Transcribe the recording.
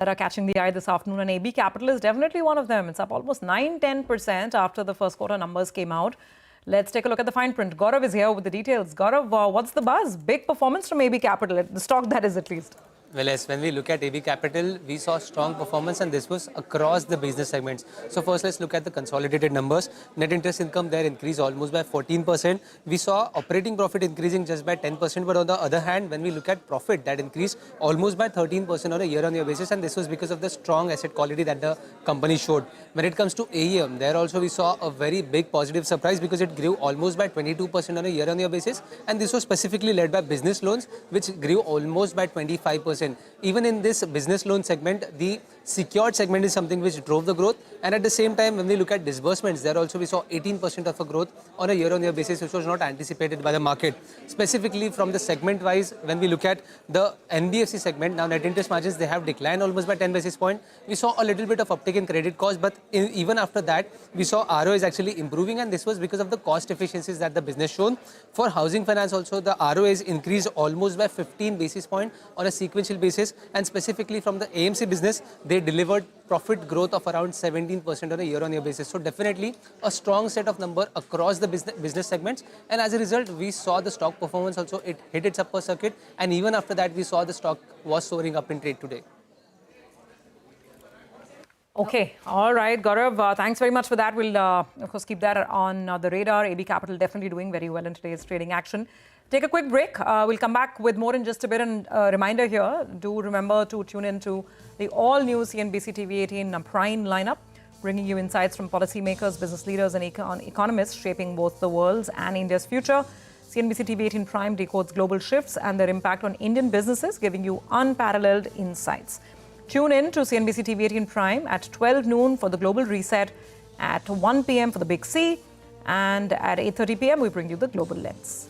that are catching the eye this afternoon, and AB Capital is definitely one of them. It's up almost 9-10% after the first quarter numbers came out. Let's take a look at the fine print. Gaurav is here with the details. Gaurav, what's the buzz? Big performance from AB Capital, the stock that is at least. Well, yes, when we look at AB Capital, we saw strong performance and this was across the business segments. So first, let's look at the consolidated numbers. Net interest income there increased almost by 14%. We saw operating profit increasing just by 10%. But on the other hand, when we look at profit, that increased almost by 13% on a year-on-year basis. And this was because of the strong asset quality that the company showed. When it comes to AUM, there also we saw a very big positive surprise because it grew almost by 22% on a year-on-year basis. And this was specifically led by business loans, which grew almost by 25%. Even in this business loan segment, the secured segment is something which drove the growth. And at the same time, when we look at disbursements, there also we saw 18% of a growth on a year-on-year basis, which was not anticipated by the market. Specifically from the segment-wise, when we look at the NBFC segment, now net interest margins, they have declined almost by 10 basis points. We saw a little bit of uptick in credit cost, but even after that, we saw ROA is actually improving, and this was because of the cost efficiencies that the business shown. For housing finance also, the ROA is increased almost by 15 basis points on a sequential basis, and specifically from the AMC business, they delivered profit growth of around 17% on a year-on-year basis. So definitely a strong set of numbers across the business segments, and as a result, we saw the stock performance also, it hit its upper circuit, and even after that, we saw the stock was soaring up in trade today. Okay, all right, Gaurav, thanks very much for that. We'll, of course, keep that on the radar. AB Capital definitely doing very well in today's trading action. Take a quick break. We'll come back with more in just a bit. And a reminder here, do remember to tune in to the all-new CNBC TV18 Prime lineup, bringing you insights from policymakers, business leaders and economists shaping both the world's and India's future. CNBC TV18 Prime decodes global shifts and their impact on Indian businesses, giving you unparalleled insights. Tune in to CNBC TV18 Prime at 12 noon for the Global Reset, at 1 p.m. for the Big C, and at 8:30 p.m. we bring you the Global Lens.